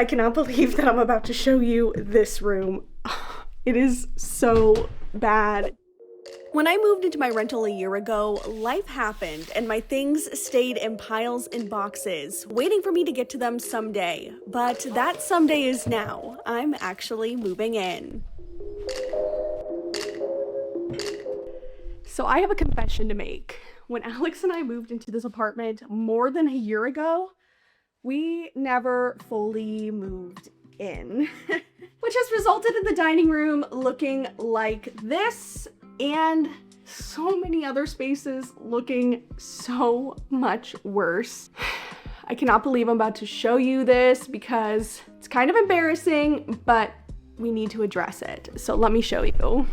I cannot believe that I'm about to show you this room. It is so bad. When I moved into my rental a year ago, life happened and my things stayed in piles and boxes, waiting for me to get to them someday. But that someday is now. I'm actually moving in. So I have a confession to make. When Alex and I moved into this apartment more than a year ago, we never fully moved in, which has resulted in the dining room looking like this and so many other spaces looking so much worse. I cannot believe I'm about to show you this because it's kind of embarrassing, but we need to address it. So let me show you.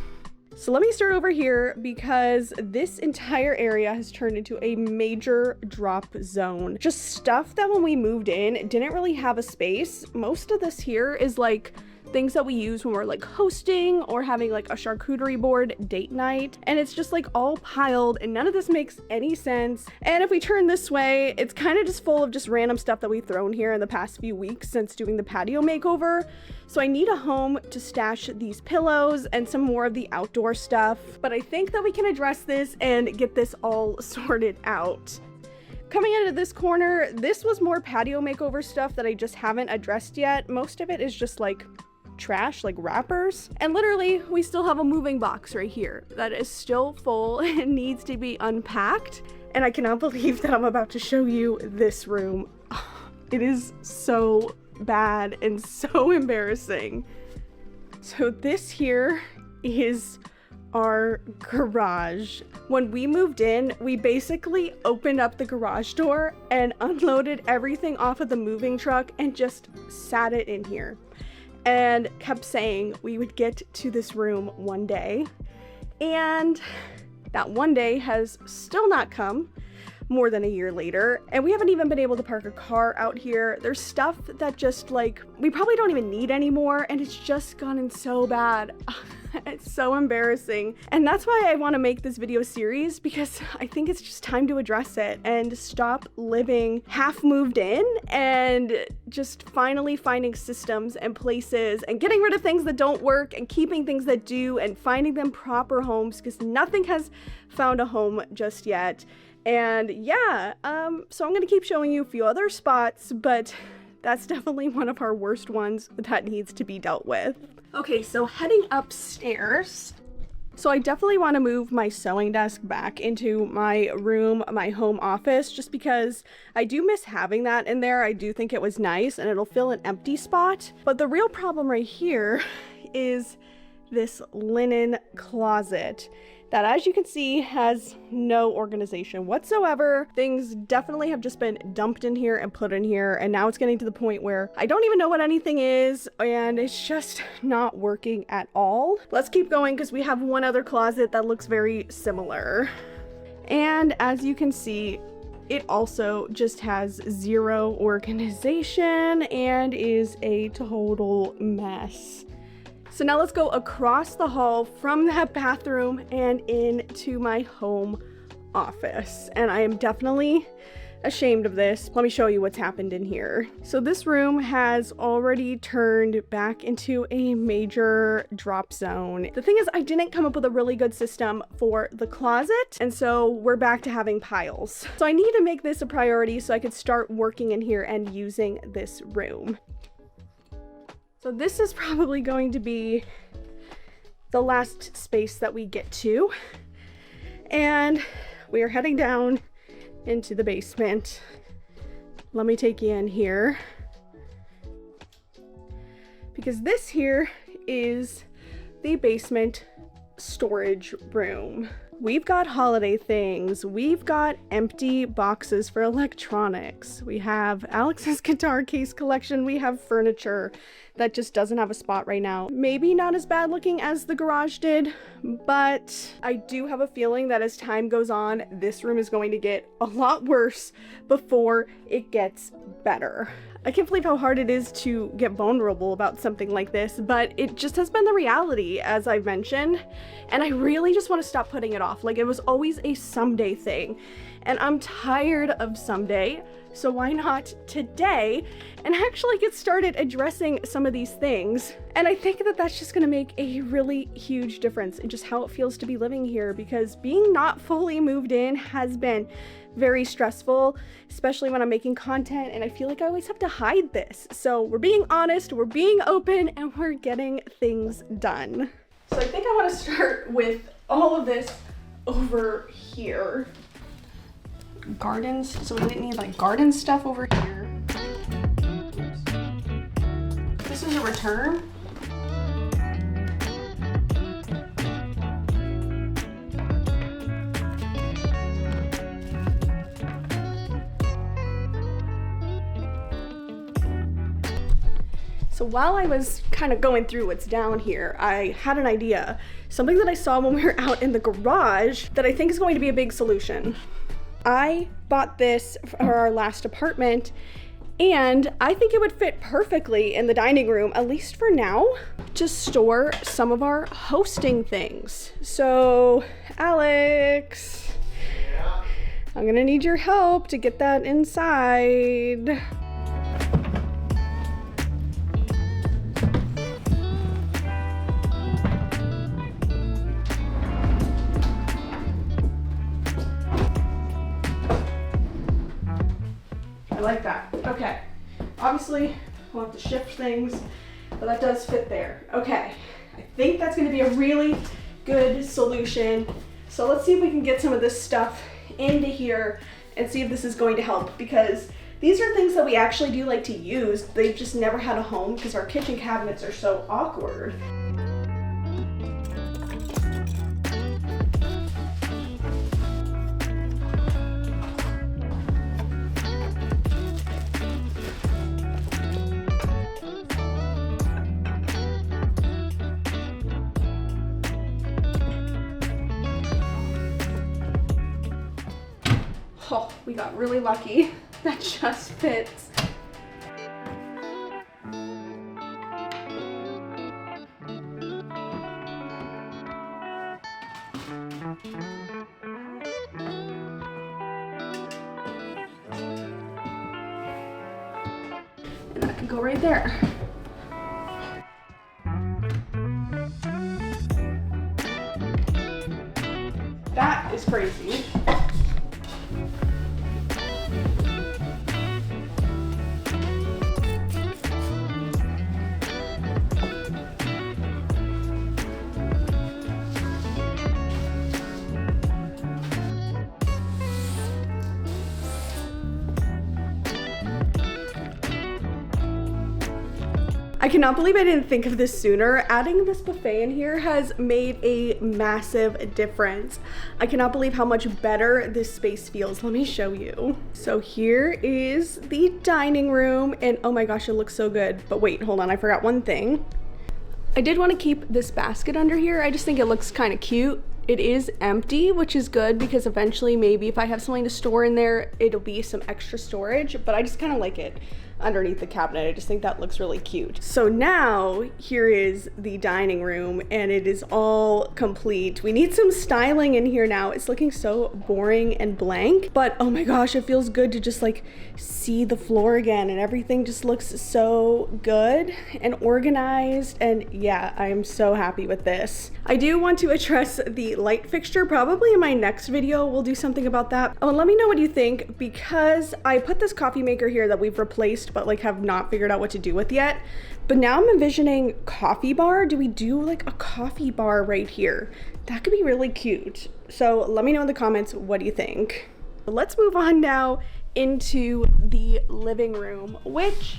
So let me start over here because this entire area has turned into a major drop zone. Just stuff that when we moved in didn't really have a space. Most of this here is like things that we use when we're like hosting or having like a charcuterie board date night, and it's just like all piled and none of this makes any sense. And if we turn this way, it's kind of just full of just random stuff that we've thrown here in the past few weeks since doing the patio makeover. So I need a home to stash these pillows and some more of the outdoor stuff, but I think that we can address this and get this all sorted out. Coming into this corner, this was more patio makeover stuff that I just haven't addressed yet. Most of it is just like trash, like wrappers. And literally, we still have a moving box right here that is still full and needs to be unpacked. And I cannot believe that I'm about to show you this room. It is so bad and so embarrassing. So this here is our garage. When we moved in, we basically opened up the garage door and unloaded everything off of the moving truck and just sat it in here and kept saying we would get to this room one day. And that one day has still not come more than a year later, and we haven't even been able to park a car out here. There's stuff that just like we probably don't even need anymore, and it's just gotten so bad. It's so embarrassing, and that's why I want to make this video series, because I think it's just time to address it and stop living half moved in and just finally finding systems and places and getting rid of things that don't work and keeping things that do and finding them proper homes, because nothing has found a home just yet. And yeah, so I'm gonna keep showing you a few other spots, but that's definitely one of our worst ones that needs to be dealt with. Okay, so heading upstairs. So I definitely want to move my sewing desk back into my room, my home office, just because I do miss having that in there. I do think it was nice and it'll fill an empty spot. But the real problem right here is this linen closet that, as you can see, has no organization whatsoever. Things definitely have just been dumped in here and put in here, and now it's getting to the point where I don't even know what anything is, and it's just not working at all. Let's keep going because we have one other closet that looks very similar. And as you can see, it also just has zero organization and is a total mess. So now let's go across the hall from that bathroom and into my home office. And I am definitely ashamed of this. Let me show you what's happened in here. So this room has already turned back into a major drop zone. The thing is, I didn't come up with a really good system for the closet, and so we're back to having piles. So I need to make this a priority so I could start working in here and using this room. So this is probably going to be the last space that we get to. And we are heading down into the basement. Let me take you in here, because this here is the basement storage room. We've got holiday things. We've got empty boxes for electronics. We have Alex's guitar case collection. We have furniture that just doesn't have a spot right now. Maybe not as bad looking as the garage did, but I do have a feeling that as time goes on, this room is going to get a lot worse before it gets better. I can't believe how hard it is to get vulnerable about something like this, but it just has been the reality, as I've mentioned, and I really just want to stop putting it off. Like, it was always a someday thing, and I'm tired of someday. So why not today and actually get started addressing some of these things? And I think that that's just gonna make a really huge difference in just how it feels to be living here, because being not fully moved in has been very stressful, especially when I'm making content and I feel like I always have to hide this. So we're being honest, we're being open, and we're getting things done. So I think I want to start with all of this over here. Gardens, so we need like garden stuff over here. This is a return. So while I was kind of going through what's down here, I had an idea, something that I saw when we were out in the garage that I think is going to be a big solution. I bought this for our last apartment, and I think it would fit perfectly in the dining room, at least for now, to store some of our hosting things. So, Alex, yeah. I'm gonna need your help to get that inside. I like that. Okay. Obviously, we'll have to shift things, but that does fit there. Okay. I think that's going to be a really good solution. So let's see if we can get some of this stuff into here and see if this is going to help, because these are things that we actually do like to use. They've just never had a home because our kitchen cabinets are so awkward. Oh, we got really lucky. That just fits. And that can go right there. That is crazy. I cannot believe I didn't think of this sooner. Adding this buffet in here has made a massive difference. I cannot believe how much better this space feels. Let me show you. So here is the dining room, and oh my gosh, it looks so good. But wait, hold on, I forgot one thing. I did want to keep this basket under here. I just think it looks kind of cute. It is empty, which is good because eventually maybe if I have something to store in there, it'll be some extra storage, but I just kind of like it underneath the cabinet. I just think that looks really cute. So now here is the dining room, and it is all complete. We need some styling in here now. It's looking so boring and blank, but oh my gosh, it feels good to just like see the floor again, and everything just looks so good and organized. And yeah, I am so happy with this. I do want to address the light fixture. Probably in my next video we'll do something about that. Oh, and let me know what you think, because I put this coffee maker here that we've replaced but like have not figured out what to do with yet. But now I'm envisioning coffee bar. Do we do like a coffee bar right here? That could be really cute. So let me know in the comments, what do you think? Let's move on now into the living room, which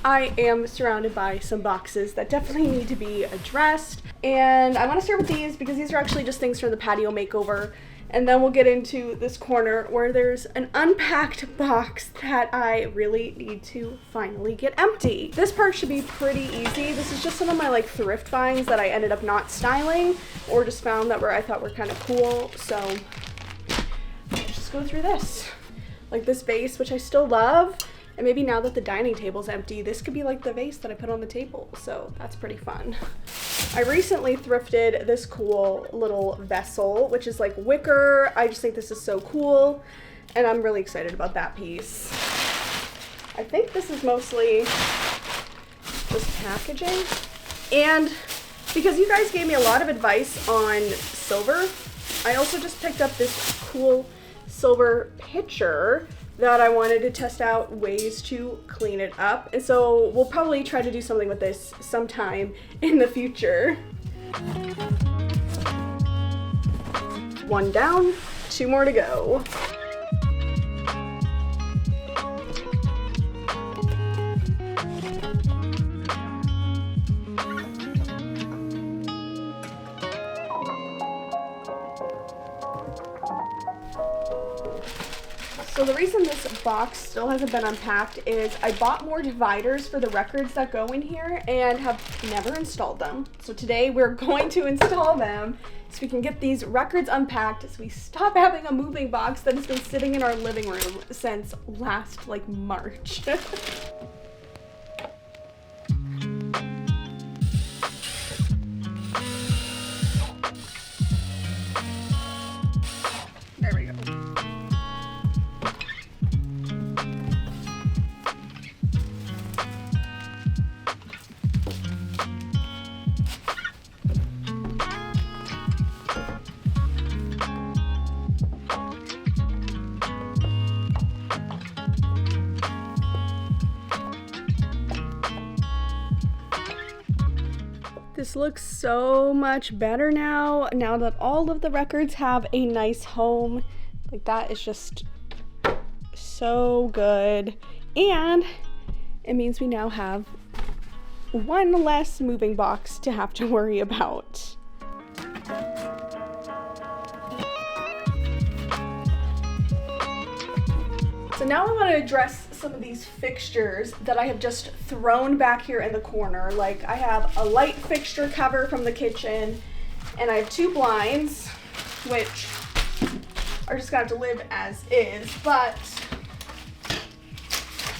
I am surrounded by some boxes that definitely need to be addressed. And I want to start with these because these are actually just things from the patio makeover. And then we'll get into this corner where there's an unpacked box that I really need to finally get empty. This part should be pretty easy. This is just some of my like thrift finds that I ended up not styling or just found that I thought were kind of cool. So let's just go through this. Like this vase, which I still love. And maybe now that the dining table's empty, this could be like the vase that I put on the table. So that's pretty fun. I recently thrifted this cool little vessel, which is like wicker. I just think this is so cool. And I'm really excited about that piece. I think this is mostly just packaging. And because you guys gave me a lot of advice on silver, I also just picked up this cool silver pitcher that I wanted to test out ways to clean it up. And so we'll probably try to do something with this sometime in the future. One down, 2 more to go. So the reason this box still hasn't been unpacked is I bought more dividers for the records that go in here and have never installed them. So today we're going to install them so we can get these records unpacked so we stop having a moving box that has been sitting in our living room since last like March. There we go. This looks so much better now that all of the records have a nice home. Like, that is just so good. And it means we now have one less moving box to have to worry about. So now I want to address some of these fixtures that I have just thrown back here in the corner. Like, I have a light fixture cover from the kitchen, and I have 2 blinds, which are just gonna have to live as is, but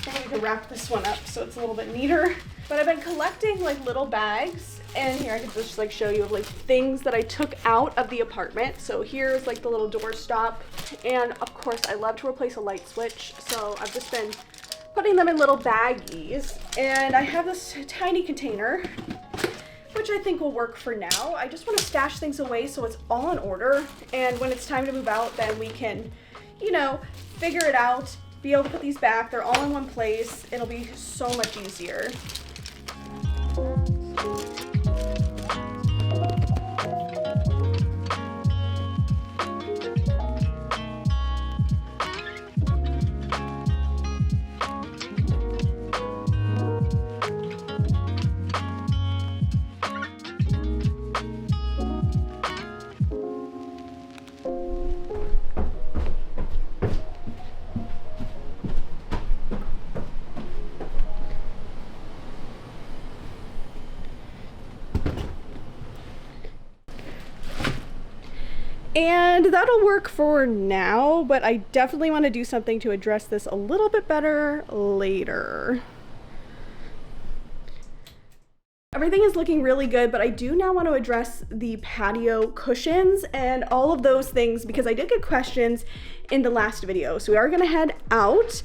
I need to wrap this one up so it's a little bit neater. But I've been collecting like little bags, and here I can just like show you like things that I took out of the apartment. So here's like the little door stop, and of course I love to replace a light switch, so I've just been putting them in little baggies. And I have this tiny container, which I think will work for now. I just want to stash things away so it's all in order, and when it's time to move out, then we can, you know, figure it out, be able to put these back. They're all in one place. It'll be so much easier. And that'll work for now, but I definitely want to do something to address this a little bit better later. Everything is looking really good, but I do now want to address the patio cushions and all of those things because I did get questions in the last video. So we are going to head out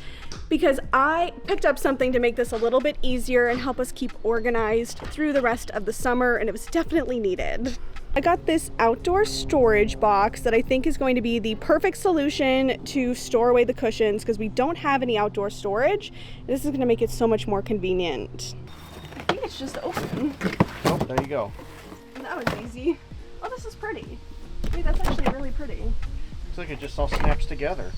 because I picked up something to make this a little bit easier and help us keep organized through the rest of the summer, and it was definitely needed. I got this outdoor storage box that I think is going to be the perfect solution to store away the cushions because we don't have any outdoor storage. This is going to make it so much more convenient. I think it's just open. Oh, there you go. That was easy. Oh, this is pretty. Wait, that's actually really pretty. Looks like it just all snaps together.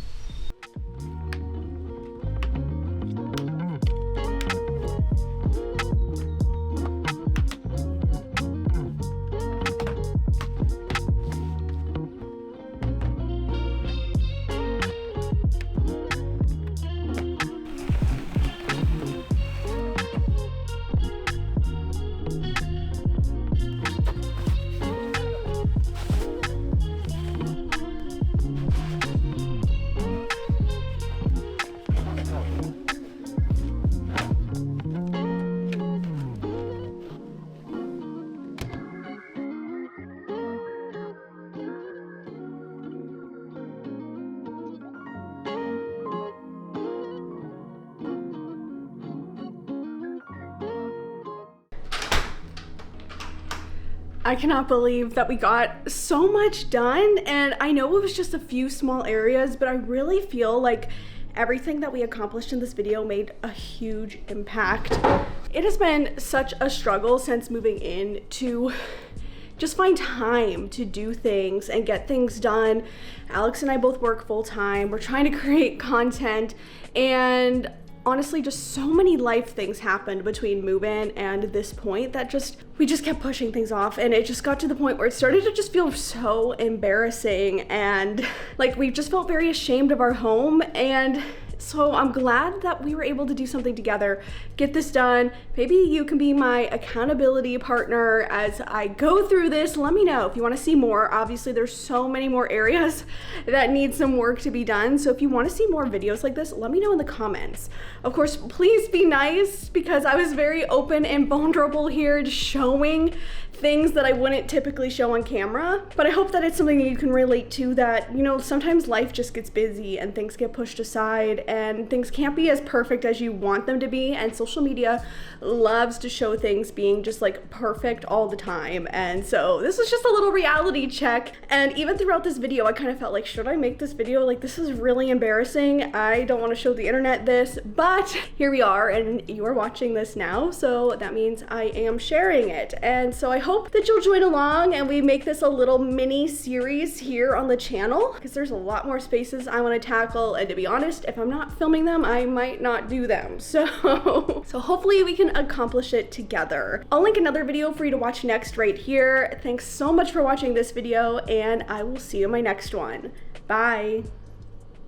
I cannot believe that we got so much done, and I know it was just a few small areas, but I really feel like everything that we accomplished in this video made a huge impact. It has been such a struggle since moving in to just find time to do things and get things done. Alex and I both work full time. We're trying to create content, and honestly, just so many life things happened between move-in and this point that we just kept pushing things off, and it just got to the point where it started to just feel so embarrassing, and like we just felt very ashamed of our home. And so I'm glad that we were able to do something together, get this done. Maybe you can be my accountability partner as I go through this. Let me know if you want to see more. Obviously, there's so many more areas that need some work to be done. So if you want to see more videos like this, let me know in the comments. Of course, please be nice, because I was very open and vulnerable here, just showing things that I wouldn't typically show on camera. But I hope that it's something that you can relate to, that, you know, sometimes life just gets busy and things get pushed aside and things can't be as perfect as you want them to be. And social media loves to show things being just like perfect all the time. And so this was just a little reality check. And even throughout this video, I kind of felt like, should I make this video? Like, this is really embarrassing. I don't want to show the internet this, but here we are, and you are watching this now. So that means I am sharing it. And so I hope that you'll join along and we make this a little mini series here on the channel, because there's a lot more spaces I want to tackle, and to be honest, if I'm not filming them, I might not do them. So hopefully we can accomplish it together. I'll link another video for you to watch next right here. Thanks so much for watching this video, and I will see you in my next one. Bye.